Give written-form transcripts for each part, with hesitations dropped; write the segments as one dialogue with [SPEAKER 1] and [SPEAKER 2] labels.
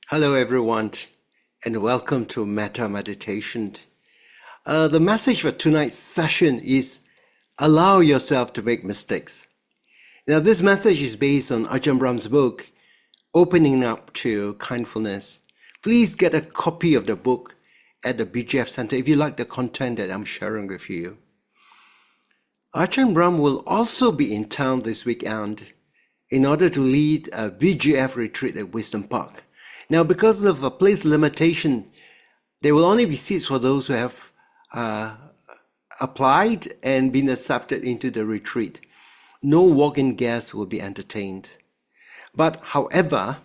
[SPEAKER 1] Hello, everyone, and welcome to Metta Meditation. The message for tonight's session is allow yourself to make mistakes. Now, this message is based on Ajahn Brahm's book, Opening Up to Kindfulness. Please get a copy of the book at the BGF Center if you like the content that I'm sharing with you. Ajahn Brahm will also be in town this weekend in order to lead a BGF retreat at Wisdom Park. Now, because of a place limitation, there will only be seats for those who have applied and been accepted into the retreat. No walk-in guests will be entertained. But however,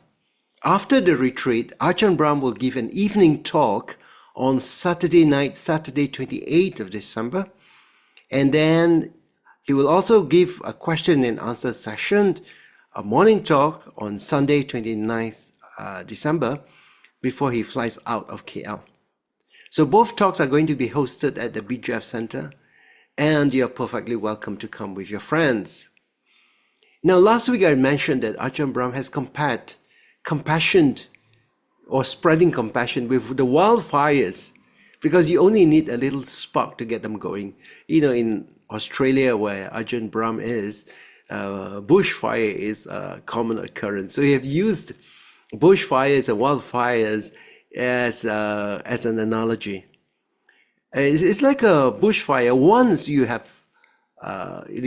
[SPEAKER 1] after the retreat, Ajahn Brahm will give an evening talk on Saturday night, Saturday 28th of December. And then he will also give a question and answer session, a morning talk on Sunday 29th December before he flies out of KL. So both talks are going to be hosted at the BGF Center, and you're perfectly welcome to come with your friends. Now, last week I mentioned that Ajahn Brahm has compared compassion or spreading compassion with the wildfires, because you only need a little spark to get them going. You know, in Australia where Ajahn Brahm is, bushfire is a common occurrence. So we have used bushfires and wildfires as an analogy. It's like a bushfire. Once you have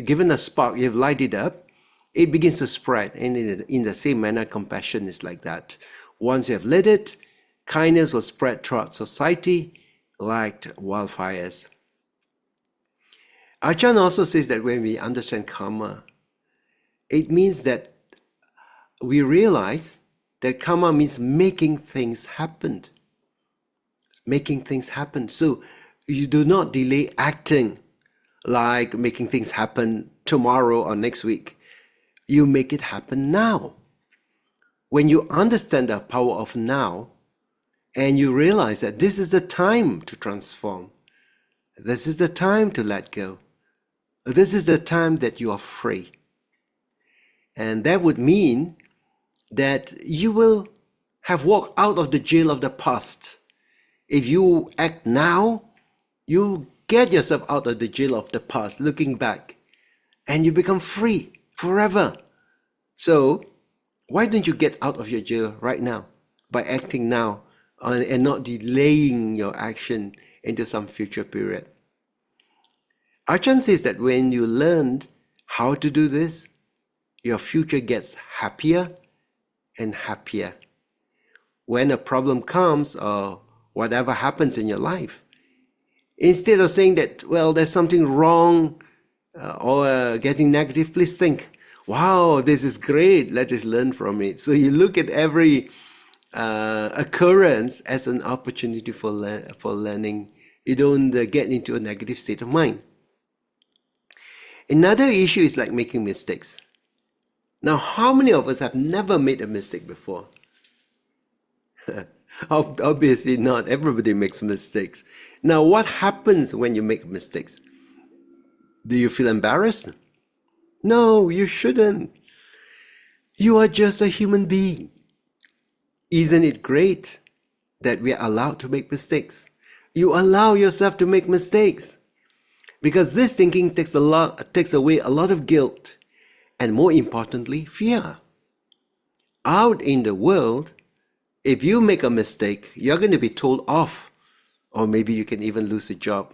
[SPEAKER 1] given a spark, you have lighted it up, it begins to spread. And in the same manner, compassion is like that. Once you have lit it, kindness will spread throughout society like wildfires. Ajahn also says that when we understand karma, it means that we realize that karma means making things happen. Making things happen. So you do not delay acting like making things happen tomorrow or next week. You make it happen now. When you understand the power of now, and you realize that this is the time to transform, this is the time to let go, this is the time that you are free. And that would mean that you will have walked out of the jail of the past. If you act now, you get yourself out of the jail of the past, looking back, and you become free forever. So why don't you get out of your jail right now by acting now and not delaying your action into some future period? Ajahn says that when you learned how to do this, your future gets happier and happier. When a problem comes or whatever happens in your life, instead of saying that, well, there's something wrong or getting negative, please think, wow, this is great, let us learn from it. So you look at every occurrence as an opportunity for learning. You don't get into a negative state of mind. Another issue is like making mistakes. Now, how many of us have never made a mistake before? Obviously not. Everybody makes mistakes. Now, what happens when you make mistakes? Do you feel embarrassed? No, you shouldn't. You are just a human being. Isn't it great that we are allowed to make mistakes? You allow yourself to make mistakes, because this thinking takes away a lot of guilt. And more importantly, fear. Out in the world, if you make a mistake, you're going to be told off, or maybe you can even lose a job.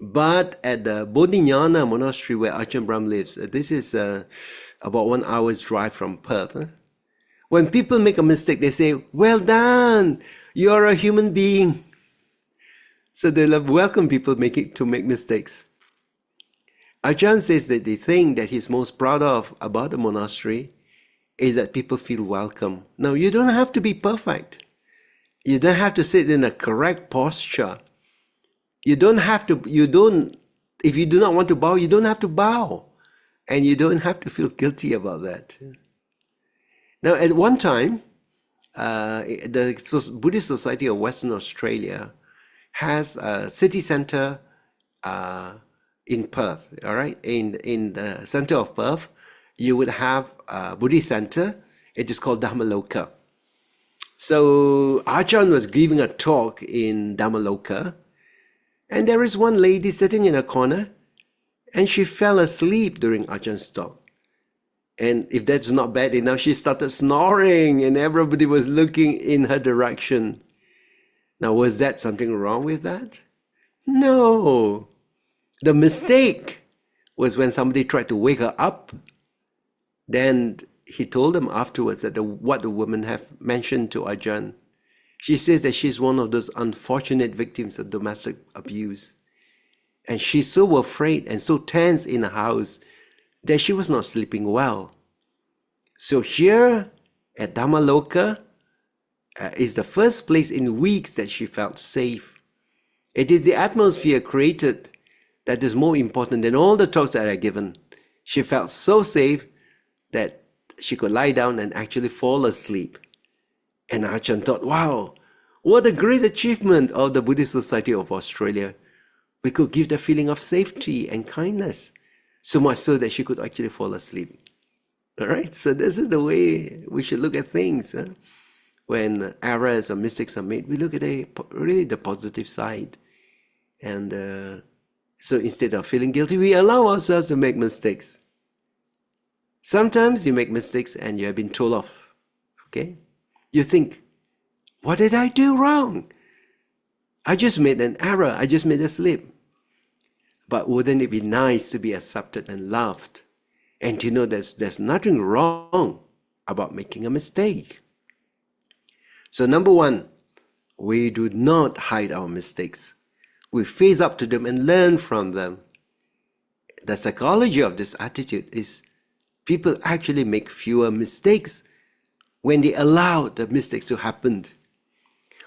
[SPEAKER 1] But at the Bodhinyana monastery where Ajahn Brahm lives, this is about 1 hour's drive from Perth. When people make a mistake, they say, well done, you're a human being. So they welcome people to make mistakes. Ajahn says that the thing that he's most proud of about the monastery is that people feel welcome. Now, you don't have to be perfect. You don't have to sit in a correct posture. If you do not want to bow, you don't have to bow. And you don't have to feel guilty about that. Now, at one time, the Buddhist Society of Western Australia has a city center in Perth, all right? In the center of Perth, you would have a Buddhist center. It is called Dharmaloka. So Ajahn was giving a talk in Dhammaloka, and there is one lady sitting in a corner, and she fell asleep during Ajahn talk. And if that's not bad enough, she started snoring, and everybody was looking in her direction. Now, was that something wrong with that? No. The mistake was when somebody tried to wake her up. Then he told them afterwards that what the woman have mentioned to Ajahn. She says that she's one of those unfortunate victims of domestic abuse. And she's so afraid and so tense in the house that she was not sleeping well. So here at Dhammaloka is the first place in weeks that she felt safe. It is the atmosphere created that is more important than all the talks that are given. She felt so safe that she could lie down and actually fall asleep. And Ajahn thought, wow, what a great achievement of the Buddhist Society of Australia. We could give the feeling of safety and kindness, so much so that she could actually fall asleep. All right, so this is the way we should look at things. When errors or mistakes are made, we look at really the positive side. And so instead of feeling guilty, we allow ourselves to make mistakes. Sometimes you make mistakes and you have been told off, okay? You think, what did I do wrong? I just made an error, I just made a slip. But wouldn't it be nice to be accepted and loved and to know there's nothing wrong about making a mistake? So number one, we do not hide our mistakes. We face up to them and learn from them. The psychology of this attitude is people actually make fewer mistakes when they allow the mistakes to happen.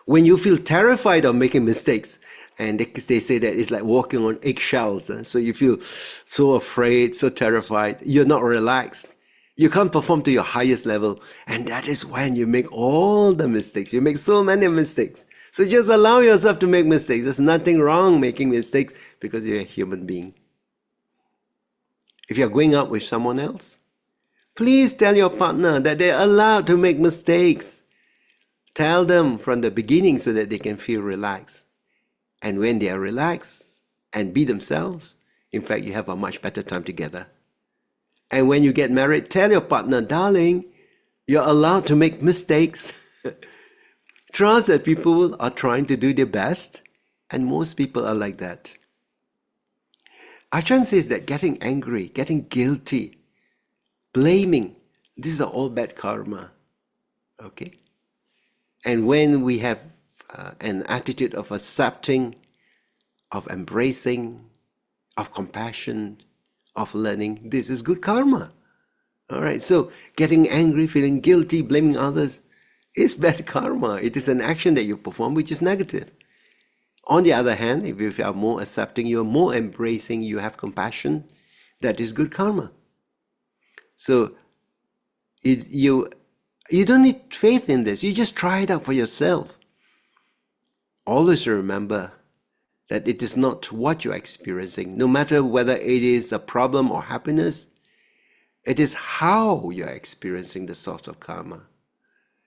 [SPEAKER 1] When you feel terrified of making mistakes, and they say that it's like walking on eggshells, so you feel so afraid, so terrified, you're not relaxed. You can't perform to your highest level, and that is when you make all the mistakes. You make so many mistakes. So just allow yourself to make mistakes. There's nothing wrong making mistakes because you're a human being. If you're going out with someone else, please tell your partner that they're allowed to make mistakes. Tell them from the beginning so that they can feel relaxed. And when they are relaxed and be themselves, in fact, you have a much better time together. And when you get married, tell your partner, darling, you're allowed to make mistakes. Trust that people are trying to do their best, and most people are like that. Ajahn says that getting angry, getting guilty, blaming, these are all bad karma. Okay? And when we have an attitude of accepting, of embracing, of compassion, of learning, this is good karma. All right, so getting angry, feeling guilty, blaming others is bad karma. It is an action that you perform which is negative. On the other hand, if you are more accepting, you are more embracing, you have compassion, that is good karma. So you don't need faith in this. You just try it out for yourself. Always remember that it is not what you're experiencing, no matter whether it is a problem or happiness. It is how you're experiencing the source of karma.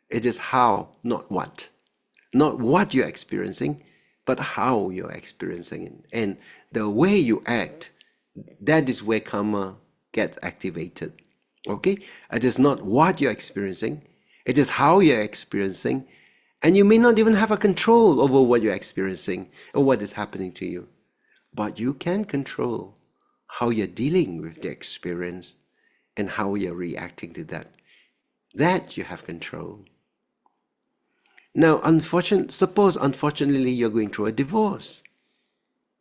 [SPEAKER 1] It is how, not what. Not what you're experiencing, but how you're experiencing it. And the way you act, that is where karma gets activated. Okay? It is not what you're experiencing, it is how you're experiencing. And you may not even have a control over what you're experiencing or what is happening to you. But you can control how you're dealing with the experience and how you're reacting to that. That you have control. Now, suppose unfortunately you're going through a divorce.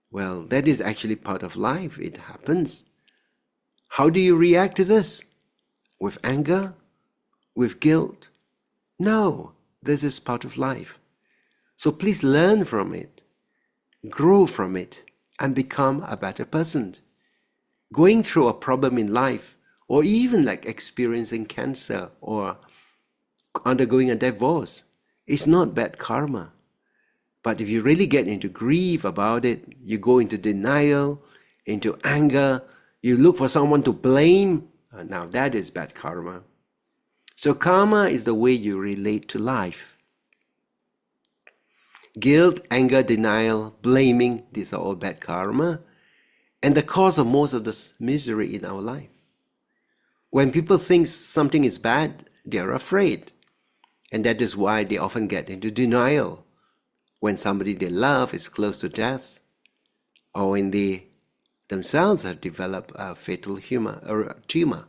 [SPEAKER 1] Well, that is actually part of life. It happens. How do you react to this? With anger? With guilt? No. This is part of life. So please learn from it, grow from it, and become a better person. Going through a problem in life, or even like experiencing cancer or undergoing a divorce, is not bad karma. But if you really get into grief about it, you go into denial, into anger, you look for someone to blame, now that is bad karma. So karma is the way you relate to life. Guilt, anger, denial, blaming, these are all bad karma, and the cause of most of this misery in our life. When people think something is bad, they are afraid. And that is why they often get into denial when somebody they love is close to death, or when they themselves have developed a fatal tumor.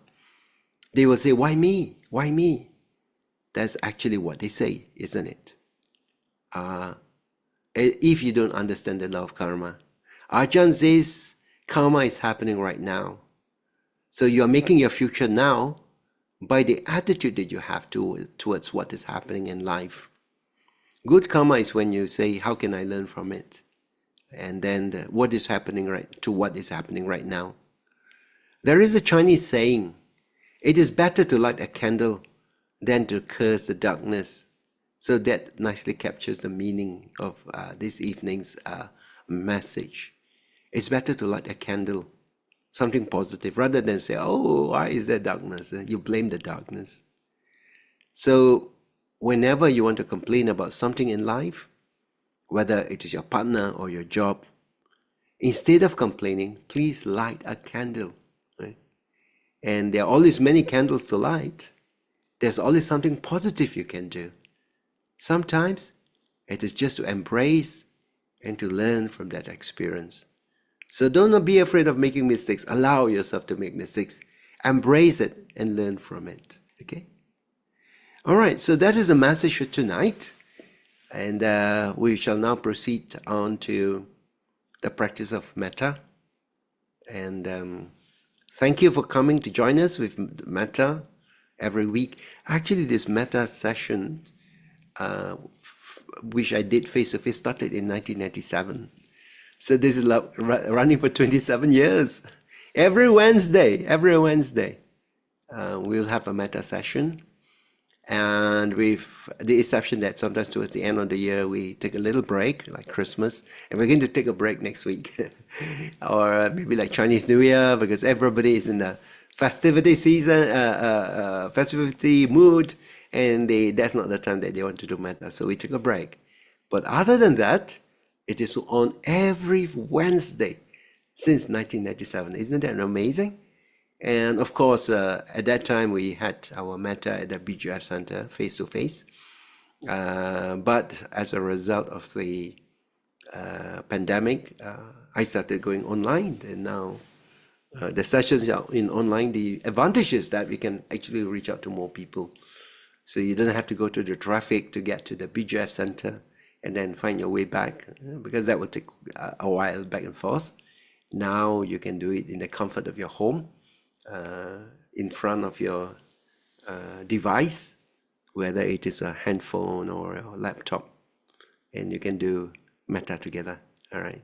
[SPEAKER 1] They will say, why me? Why me? That's actually what they say, isn't it? If you don't understand the law of karma, Ajahn says karma is happening right now. So you are making your future now by the attitude that you have towards what is happening in life. Good karma is when you say, how can I learn from it? And then what is happening right now. There is a Chinese saying, it is better to light a candle than to curse the darkness. So that nicely captures the meaning of this evening's message. It's better to light a candle, something positive, rather than say, oh, why is there darkness? You blame the darkness. So whenever you want to complain about something in life, whether it is your partner or your job, instead of complaining, please light a candle. Right? And there are always many candles to light. There's always something positive you can do. Sometimes it is just to embrace and to learn from that experience. So don't be afraid of making mistakes. Allow yourself to make mistakes. Embrace it and learn from it. Okay? All right, so that is the message for tonight. And we shall now proceed on to the practice of Metta. And thank you for coming to join us with Metta every week. Actually, this Metta session, which I did face-to-face, started in 1997. So this is running for 27 years. Every Wednesday, we'll have a Metta session. And with the exception that sometimes towards the end of the year, we take a little break, like Christmas. And we're going to take a break next week. Or maybe like Chinese New Year, because everybody is in the festivity season, festivity mood. And that's not the time that they want to do Metta. So we took a break. But other than that, it is on every Wednesday since 1997. Isn't that amazing? And of course, at that time, we had our Metta at the BGF Center face-to-face. But as a result of the pandemic, I started going online. And now the sessions are in online. The advantage is that we can actually reach out to more people. So you don't have to go to the traffic to get to the BGF Center and then find your way back, because that would take a while back and forth. Now you can do it in the comfort of your home, in front of your device, whether it is a handphone or a laptop, and you can do Metta together. All right.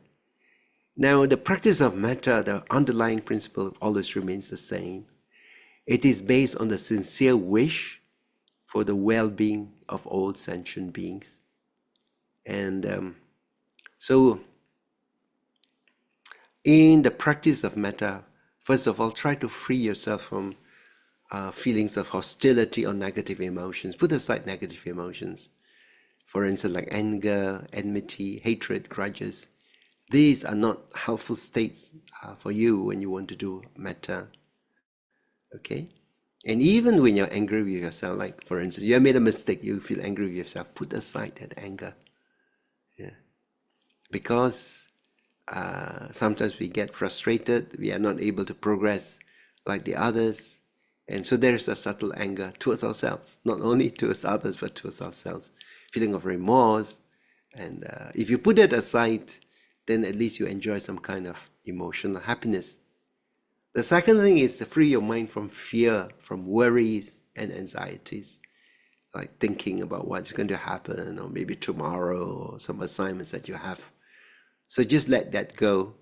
[SPEAKER 1] Now, the practice of Metta, the underlying principle always remains the same. It is based on the sincere wish for the well-being of all sentient beings. And so in the practice of Metta, first of all, try to free yourself from feelings of hostility or negative emotions. Put aside negative emotions. For instance, like anger, enmity, hatred, grudges. These are not helpful states for you when you want to do Metta. Okay? And even when you're angry with yourself, like for instance, you have made a mistake, you feel angry with yourself, put aside that anger. Yeah. Because sometimes we get frustrated, we are not able to progress like the others. And so there's a subtle anger towards ourselves, not only towards others, but towards ourselves. Feeling of remorse. And if you put it aside, then at least you enjoy some kind of emotional happiness. The second thing is to free your mind from fear, from worries and anxieties, like thinking about what's going to happen, or maybe tomorrow, or some assignments that you have. So just let that go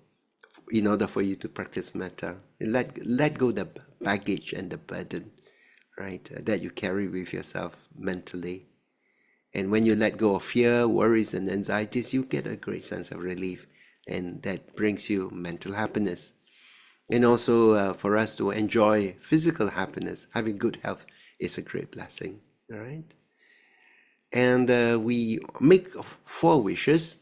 [SPEAKER 1] in order for you to practice Metta. And let go the baggage and the burden, right, that you carry with yourself mentally. And when you let go of fear, worries, and anxieties, you get a great sense of relief, and that brings you mental happiness. And also for us to enjoy physical happiness, having good health is a great blessing. All right. And we make 4 wishes.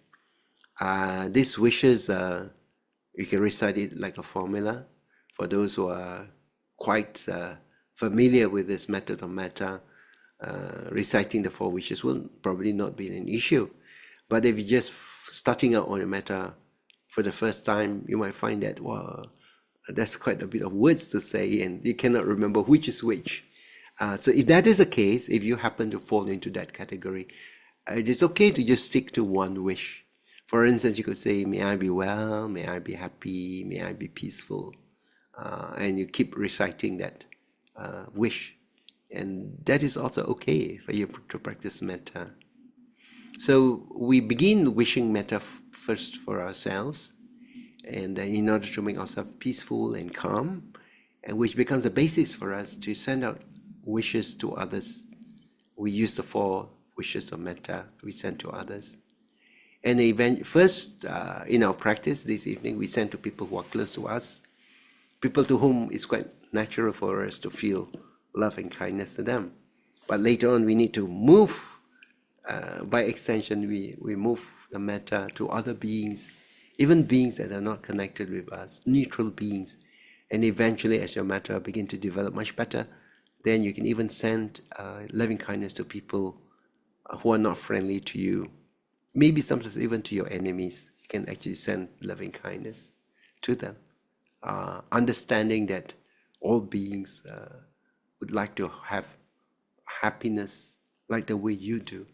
[SPEAKER 1] These wishes, you can recite it like a formula. For those who are quite familiar with this method of metta, reciting the 4 wishes will probably not be an issue. But if you're just starting out on a metta for the first time, you might find that, wow, that's quite a bit of words to say, and you cannot remember which is which. So if that is the case, if you happen to fall into that category, it is okay to just stick to one wish. For instance, you could say, may I be well, may I be happy, may I be peaceful. And you keep reciting that wish. And that is also okay for you to practice metta. So we begin wishing metta first for ourselves, and then in order to make ourselves peaceful and calm, and which becomes the basis for us to send out wishes to others. We use the 4 wishes of metta we send to others. And first, in our practice this evening, we send to people who are close to us, people to whom it's quite natural for us to feel love and kindness to them. But later on, we need to move, by extension, we move the metta to other beings, even beings that are not connected with us, neutral beings. And eventually, as your metta begin to develop much better, then you can even send loving kindness to people who are not friendly to you. Maybe sometimes even to your enemies, you can actually send loving kindness to them. Understanding that all beings would like to have happiness like the way you do.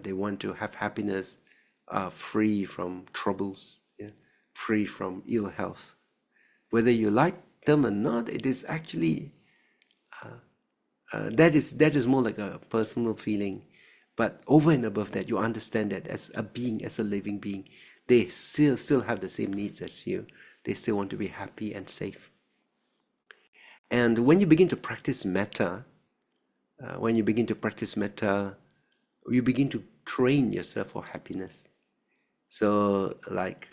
[SPEAKER 1] They want to have happiness free from troubles, yeah? Free from ill health. Whether you like them or not, it is actually, that is more like a personal feeling. But over and above that, you understand that as a being, as a living being, they still have the same needs as you. They still want to be happy and safe. And when you begin to practice metta, you begin to train yourself for happiness. So like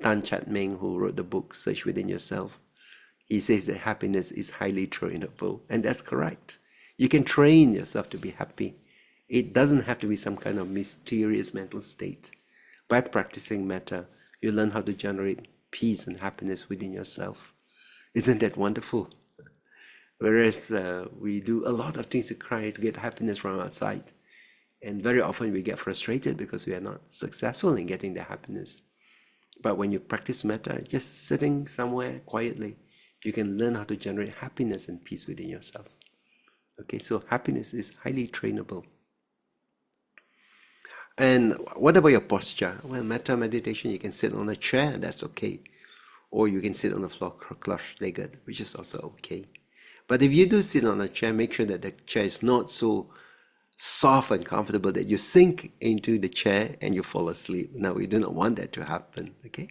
[SPEAKER 1] Tan Chat Meng, who wrote the book Search Within Yourself, he says that happiness is highly trainable. And that's correct. You can train yourself to be happy. It doesn't have to be some kind of mysterious mental state. By practicing metta, you learn how to generate peace and happiness within yourself. Isn't that wonderful? Whereas we do a lot of things to try to get happiness from outside. And very often we get frustrated because we are not successful in getting the happiness. But when you practice metta, just sitting somewhere quietly, you can learn how to generate happiness and peace within yourself. Okay, so happiness is highly trainable. And what about your posture? Well, metta meditation, you can sit on a chair, that's okay. Or you can sit on the floor cross-legged, which is also okay. But if you do sit on a chair, make sure that the chair is not so soft and comfortable that you sink into the chair and you fall asleep. Now, we do not want that to happen, okay?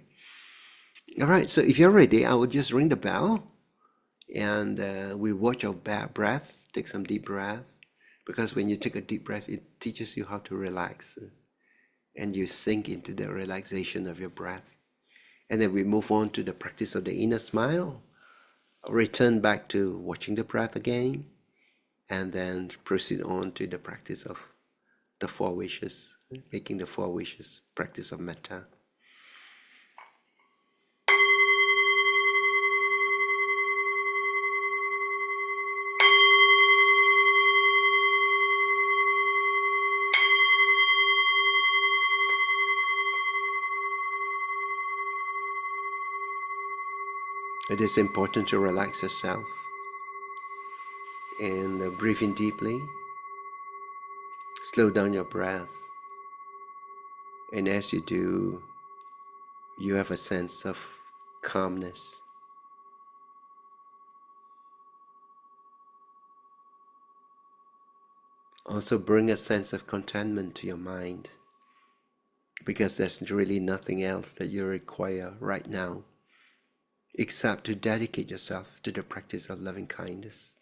[SPEAKER 1] All right, so if you're ready, I will just ring the bell and we watch our breath, take some deep breath, because when you take a deep breath, it teaches you how to relax and you sink into the relaxation of your breath. And then we move on to the practice of the inner smile, return back to watching the breath again, and then proceed on to the practice of the 4 wishes, making the 4 wishes practice of metta. It is important to relax yourself and breathe in deeply. Slow down your breath. And as you do, you have a sense of calmness. Also bring a sense of contentment to your mind, because there's really nothing else that you require right now except to dedicate yourself to the practice of loving kindness.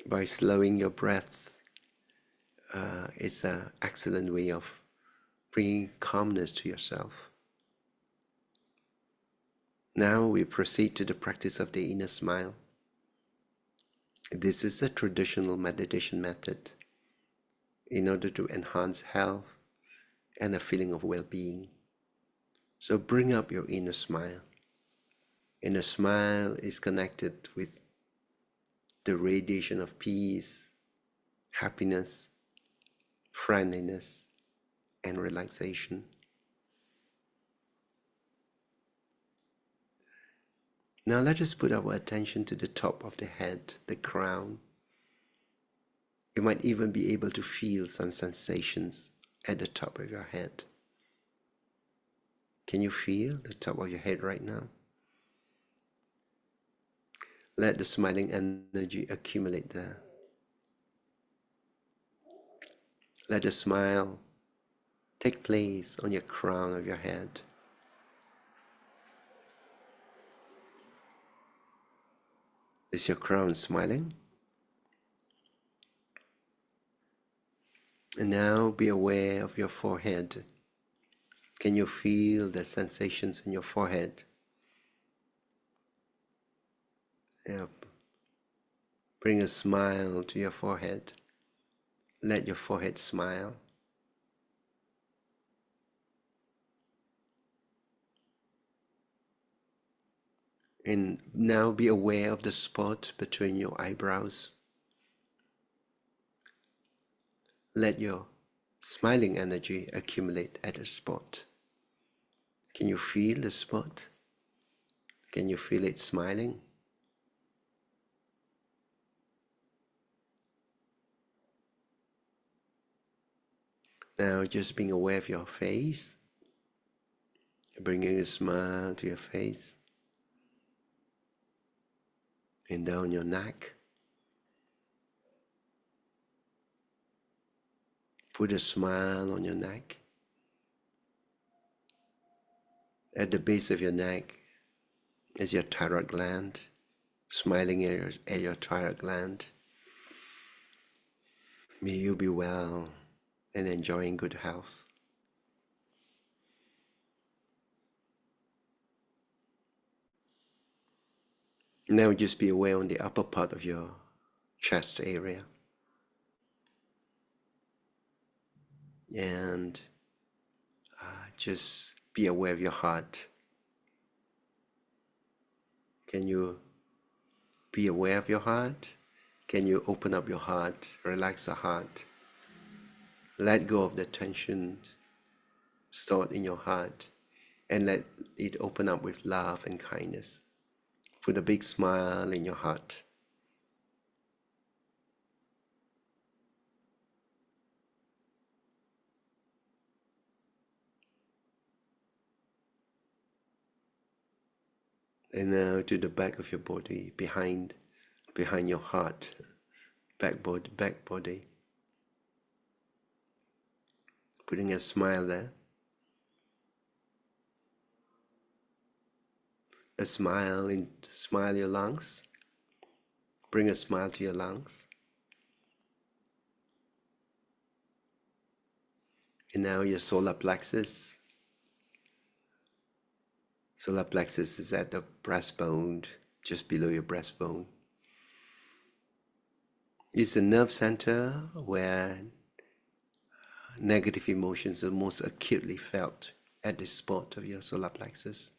[SPEAKER 1] By slowing your breath, it's an excellent way of bringing calmness to yourself. Now we proceed to the practice of the inner smile. This is a traditional meditation method in order to enhance health and a feeling of well-being. So bring up your inner smile. Inner smile is connected with the radiation of peace, happiness, friendliness, and relaxation. Now let us put our attention to the top of the head, the crown. You might even be able to feel some sensations at the top of your head. Can you feel the top of your head right now? Let the smiling energy accumulate there. Let the smile take place on your crown of your head. Is your crown smiling? And now be aware of your forehead. Can you feel the sensations in your forehead? Bring a smile to your forehead. Let your forehead smile. And now be aware of the spot between your eyebrows. Let your smiling energy accumulate at the spot. Can you feel the spot? Can you feel it smiling? Now just being aware of your face, bringing a smile to your face and down your neck. Put a smile on your neck. At the base of your neck is your thyroid gland, smiling at your thyroid gland. May you be well and enjoying good health. Now just be aware on the upper part of your chest area. And just be aware of your heart. Can you be aware of your heart? Can you open up your heart, relax the heart, let go of the tension stored in your heart, and let it open up with love and kindness. Put a big smile in your heart. And now to the back of your body, behind your heart, back body. Putting a smile there. A smile your lungs. Bring a smile to your lungs. And now your solar plexus. Solar plexus is at the breastbone, just below your breastbone. It's the nerve center where negative emotions are most acutely felt at this spot of your solar plexus.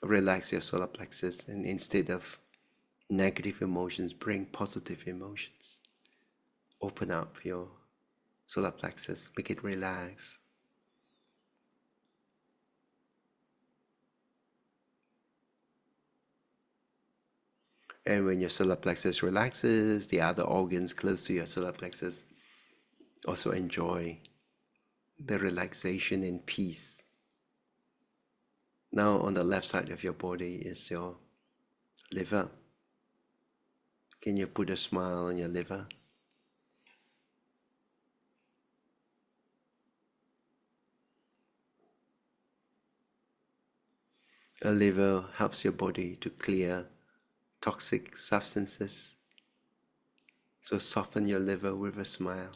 [SPEAKER 1] Relax your solar plexus, and instead of negative emotions, bring positive emotions. Open up your solar plexus, make it relax. And when your solar plexus relaxes, the other organs close to your solar plexus also enjoy the relaxation and peace. Now on the left side of your body is your liver. Can you put a smile on your liver? A liver helps your body to clear toxic substances So soften your liver with a smile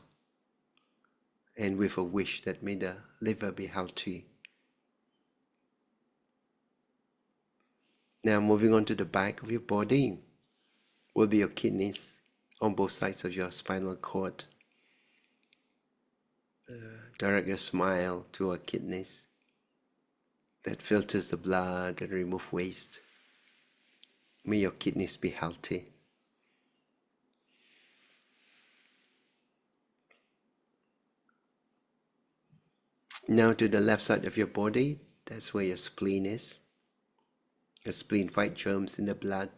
[SPEAKER 1] and with a wish that may the liver be healthy. Now moving on to the back of your body will be your kidneys on both sides of your spinal cord. Direct your smile to our kidneys that filters the blood and remove waste. May your kidneys be healthy. Now to the left side of your body, that's where your spleen is. Your spleen fights germs in the blood.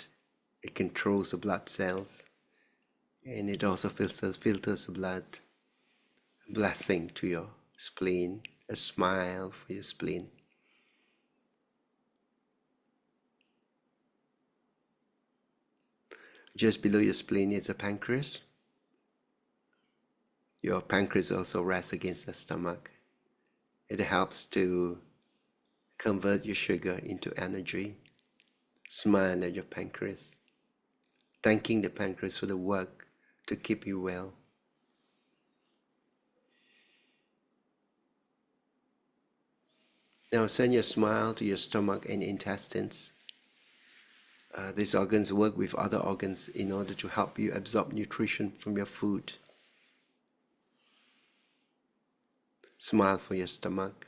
[SPEAKER 1] It controls the blood cells. And it also filters the blood. Blessing to your spleen, a smile for your spleen. Just below your spleen is a pancreas. Your pancreas also rests against the stomach. It helps to convert your sugar into energy. Smile at your pancreas, thanking the pancreas for the work to keep you well. Now send your smile to your stomach and intestines. These organs work with other organs in order to help you absorb nutrition from your food. Smile for your stomach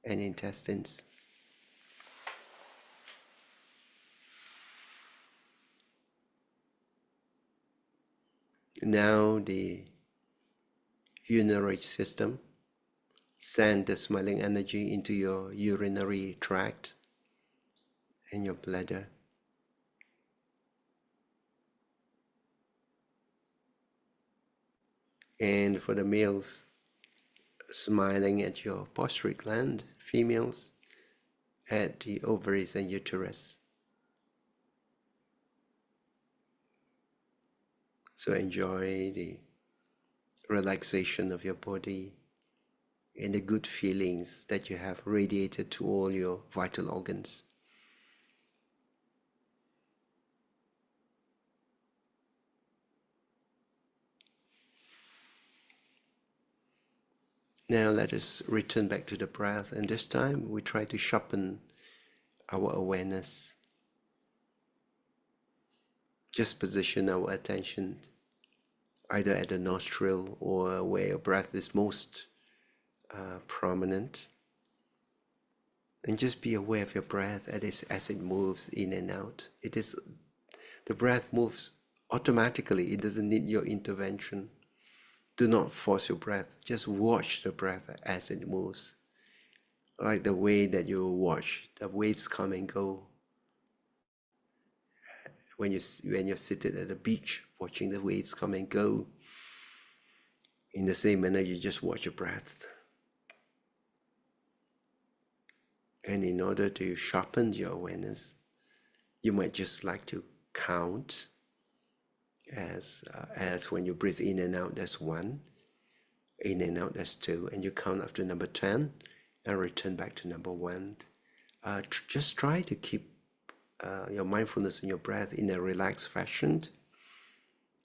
[SPEAKER 1] and intestines. Now the urinary system. Send the smiling energy into your urinary tract and your bladder. And for the males, smiling at your prostate gland, females at the ovaries and uterus. So enjoy the relaxation of your body and the good feelings that you have radiated to all your vital organs. Now let us return back to the breath, and this time we try to sharpen our awareness. Just position our attention either at the nostril or where your breath is most prominent, and just be aware of your breath as it moves in and out. The breath moves automatically. It doesn't need your intervention. Do not force your breath. Just watch the breath as it moves, like the way that you watch the waves come and go. When you're seated at the beach, watching the waves come and go, in the same manner, you just watch your breath. And in order to sharpen your awareness, you might just like to count as when you breathe in and out, that's 1, in and out, that's 2, and you count up to number 10 and return back to number 1. Just try to keep your mindfulness in your breath in a relaxed fashion.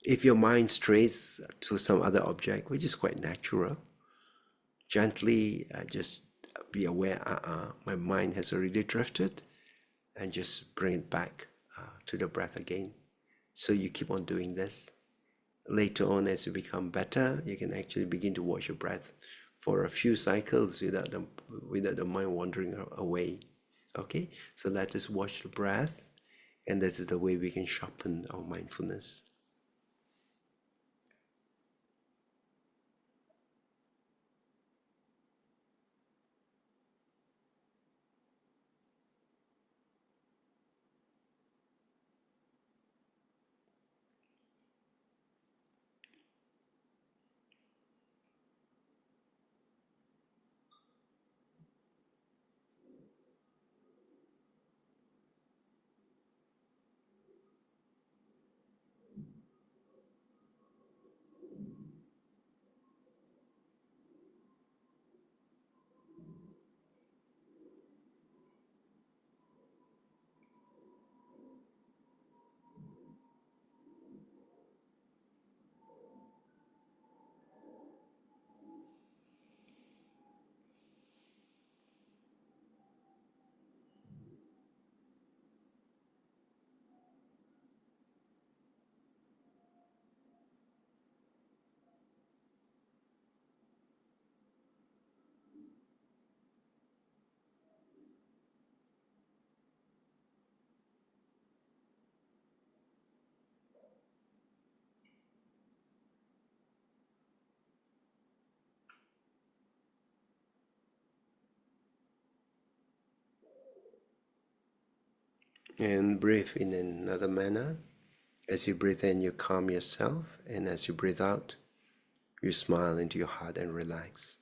[SPEAKER 1] If your mind strays to some other object, which is quite natural, gently just be aware, my mind has already drifted, and just bring it back to the breath again. So you keep on doing this. Later on, as you become better, you can actually begin to watch your breath for a few cycles without the mind wandering away. Okay, so let us watch the breath, and this is the way we can sharpen our mindfulness. And breathe in another manner. As you breathe in, you calm yourself, and as you breathe out, you smile into your heart and relax.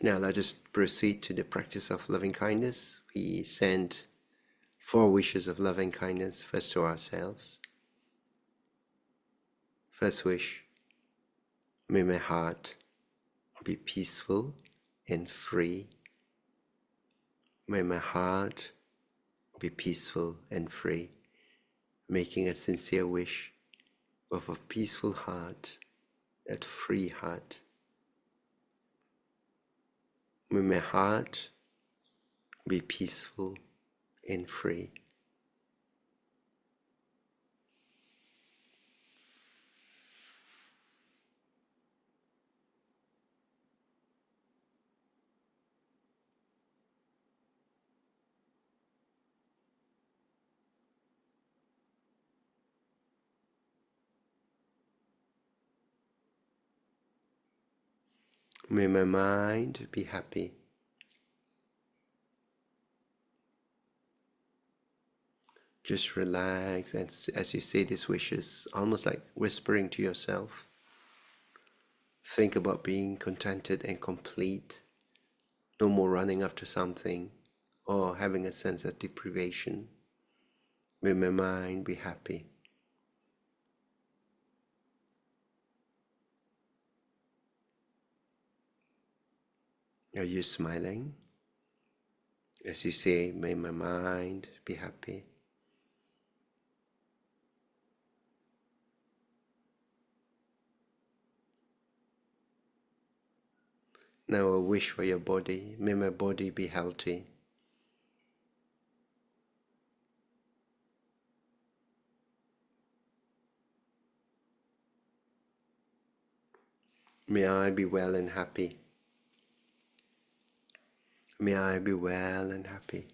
[SPEAKER 1] Now let us proceed to the practice of loving kindness. We send 4 wishes of loving kindness first to ourselves. First wish, may my heart be peaceful and free. May my heart be peaceful and free. Making a sincere wish of a peaceful heart, a free heart. May my heart be peaceful and free. May my mind be happy. Just relax as you say these wishes, almost like whispering to yourself. Think about being contented and complete. No more running after something or having a sense of deprivation. May my mind be happy. Are you smiling? As you say, may my mind be happy. Now a wish for your body. May my body be healthy. May I be well and happy. May I be well and happy.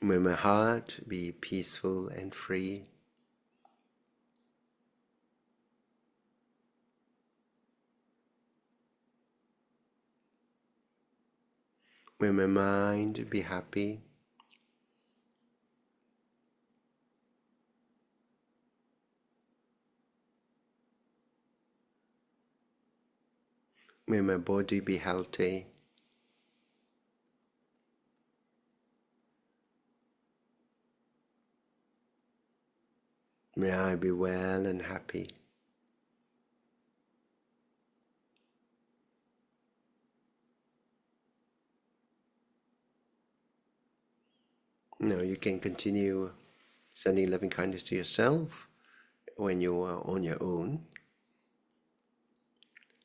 [SPEAKER 1] May my heart be peaceful and free. May my mind be happy. May my body be healthy. May I be well and happy. Now you can continue sending loving kindness to yourself when you are on your own.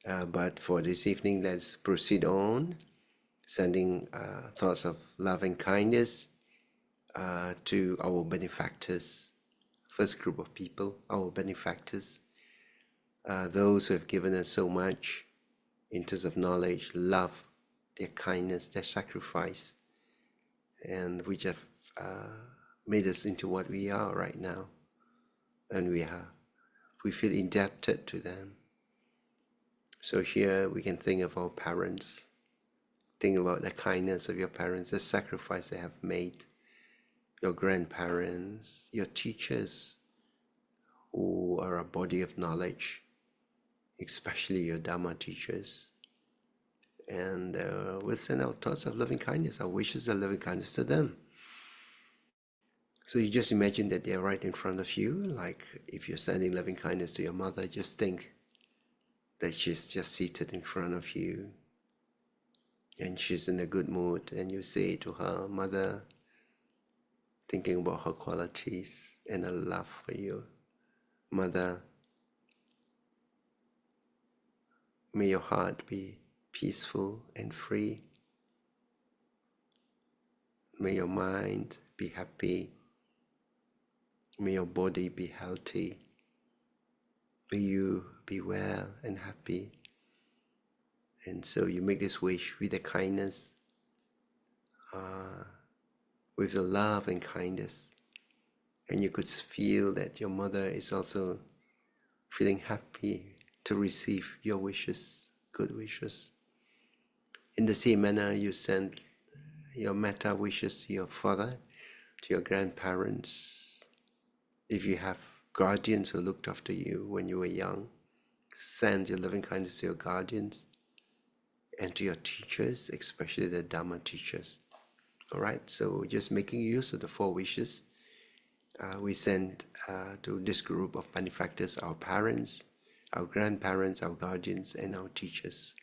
[SPEAKER 1] But for this evening, let's proceed on, sending thoughts of love and kindness to our benefactors. First group of people, our benefactors, those who have given us so much in terms of knowledge, love, their kindness, their sacrifice, and which have made us into what we are right now. And we feel indebted to them. So here we can think of our parents, think about the kindness of your parents, the sacrifice they have made, your grandparents, your teachers who are a body of knowledge, especially your Dharma teachers. And we'll send our thoughts of loving kindness, our wishes of loving kindness to them. So you just imagine that they're right in front of you, like if you're sending loving kindness to your mother, just think that she's just seated in front of you and she's in a good mood, and you say to her, "Mother, thinking about her qualities and her love for you. Mother, may your heart be peaceful and free. May your mind be happy. May your body be healthy. May you be well and happy. And so you make this wish with the kindness, with the love and kindness. And you could feel that your mother is also feeling happy to receive your wishes, good wishes. In the same manner, you send your metta wishes to your father, to your grandparents. If you have guardians who looked after you when you were young, send your loving kindness to your guardians and to your teachers, especially the Dharma teachers. All right, so just making use of the 4 wishes, we send to this group of benefactors, our parents, our grandparents, our guardians, and our teachers.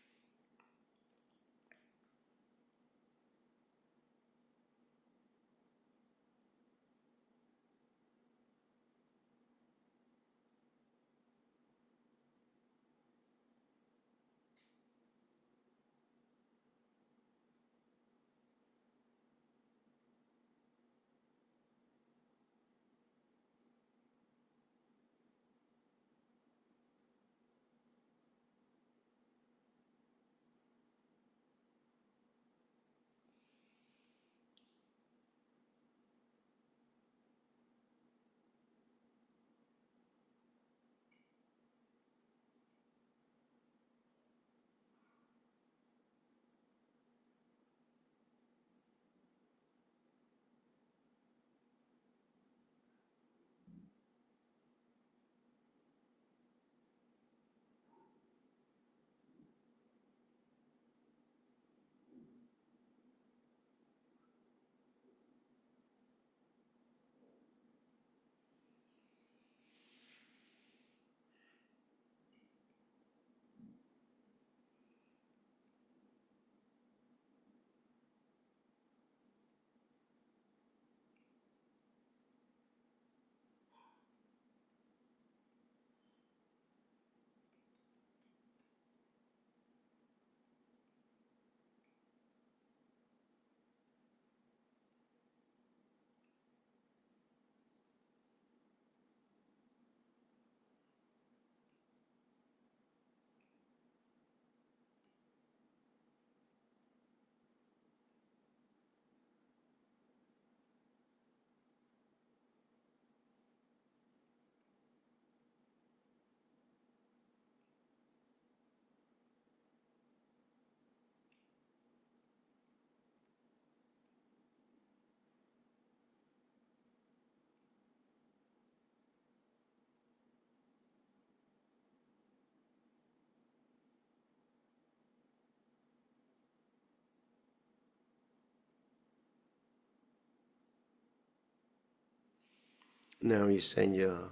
[SPEAKER 1] Now you send your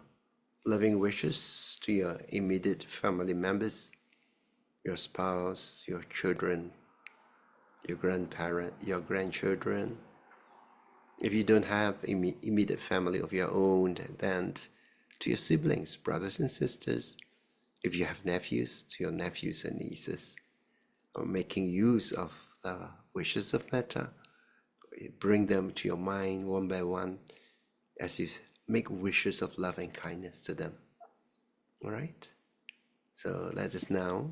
[SPEAKER 1] loving wishes to your immediate family members, your spouse, your children, your grandparent, your grandchildren. If you don't have immediate family of your own, then to your siblings, brothers and sisters. If you have nephews, to your nephews and nieces. Or making use of the wishes of metta, bring them to your mind one by one as you make wishes of love and kindness to them. All right? So let us now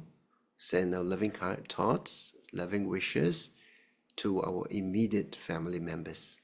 [SPEAKER 1] send our loving thoughts, loving wishes to our immediate family members.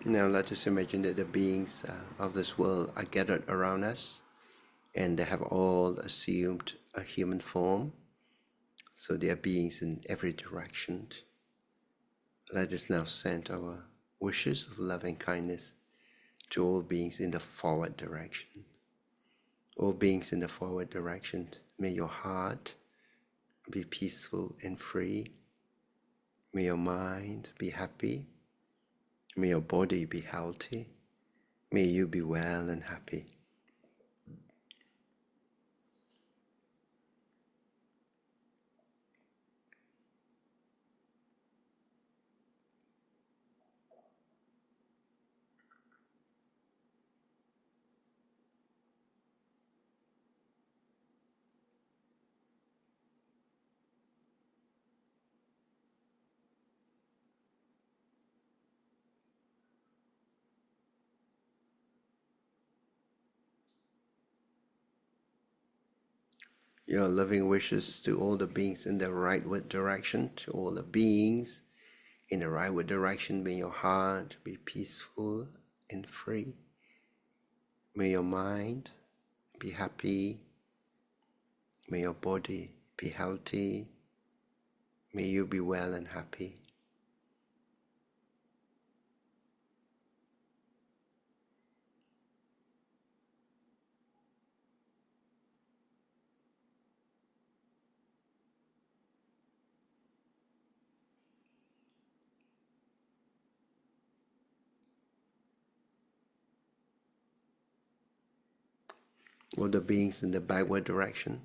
[SPEAKER 1] Now let us imagine that the beings of this world are gathered around us, and they have all assumed a human form. So they are beings in every direction. Let us now send our wishes of love and kindness to all beings in the forward direction. All beings in the forward direction, may your heart be peaceful and free. May your mind be happy. May your body be healthy. May you be well and happy. Your loving wishes to all the beings in the rightward direction, to all the beings in the rightward direction, may your heart be peaceful and free. May your mind be happy. May your body be healthy. May you be well and happy. All the beings in the backward direction,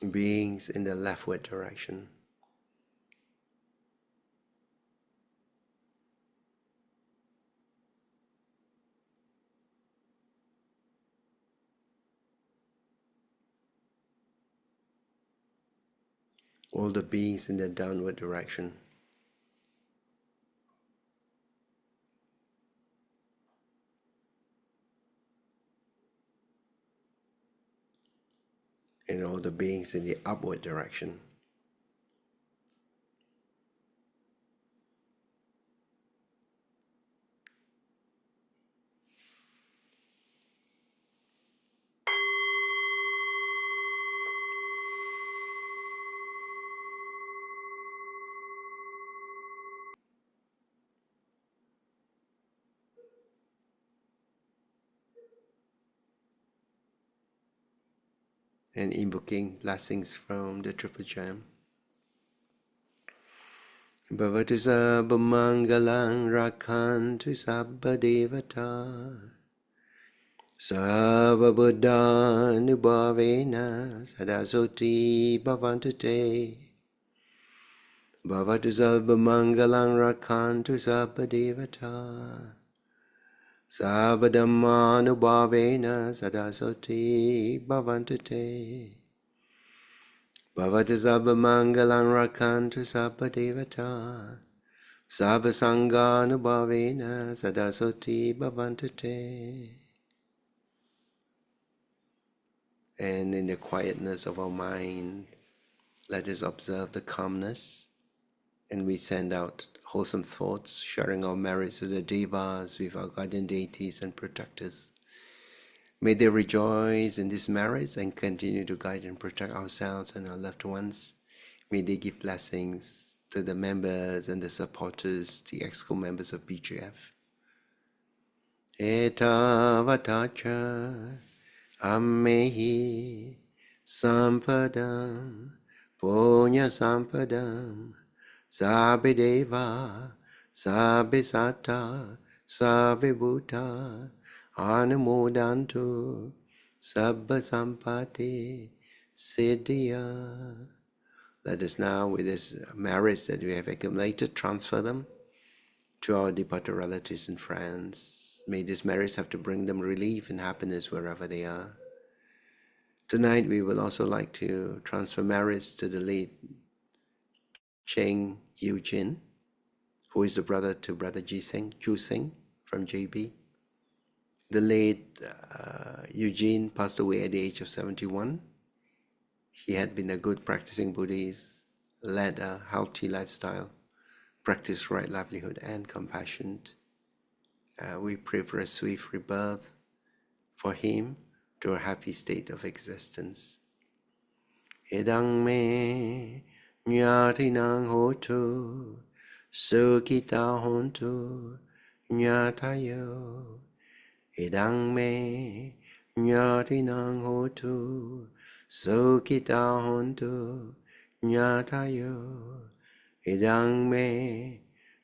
[SPEAKER 1] beings in the leftward direction, all the beings in the downward direction, and all the beings in the upward direction. And invoking blessings from the Triple Gem. Bhavatu sabba mangalang rakhantu sabba devata sabba buddhanubhavena sadasoti bhavantu te. Bhavatu sabba mangalang rakhantu sabba devata sabba dhammanubhavena sadasoti bhavantu te. Bhavatu sabba mangalang rakhantu sabba devata sabba sanganubhavena sadasoti bhavantu te. And in the quietness of our mind, let us observe the calmness, and we send out wholesome thoughts, sharing our merits with the devas, with our guardian deities and protectors. May they rejoice in these merits and continue to guide and protect ourselves and our loved ones. May they give blessings to the members and the supporters, the EXCO members of BGF. Etavatacha ammehi sampadam punya sampadam sabbe deva sabbe satta sabbe bhuta anumodantu sabba sampati siddhya. Let us now, with this merits that we have accumulated, transfer them to our departed relatives and friends. May these merits have to bring them relief and happiness wherever they are. Tonight we will also like to transfer merits to the late Cheng Eugene, who is the brother to Brother Ju Sing from JB. The late Eugene passed away at the age of 71. He had been a good practicing Buddhist, led a healthy lifestyle, practiced right livelihood and compassion. We pray for a swift rebirth for him to a happy state of existence. Edang me nyatinang hotu, sukita hontu nyatayo. Edang me nyatinang hotu, sukita hontu nyatayo. Edang me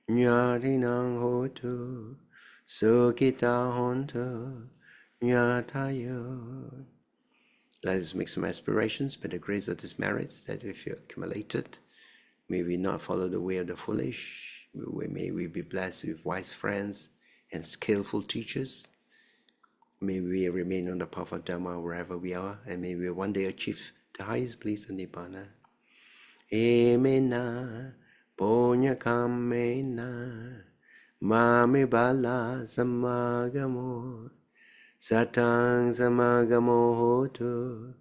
[SPEAKER 1] nyatinang hotu, sukita hontu nyatayo. Let us make some aspirations by the grace of these merits that we feel accumulated. May we not follow the way of the foolish. May we be blessed with wise friends and skillful teachers. May we remain on the path of Dharma wherever we are, and may we one day achieve the highest bliss of Nibbana. Emena Ponya Kamena Mame Bala Samagamo Satang Samagamo Hotu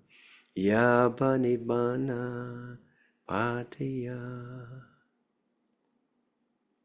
[SPEAKER 1] Yapa Nibbana Patiya.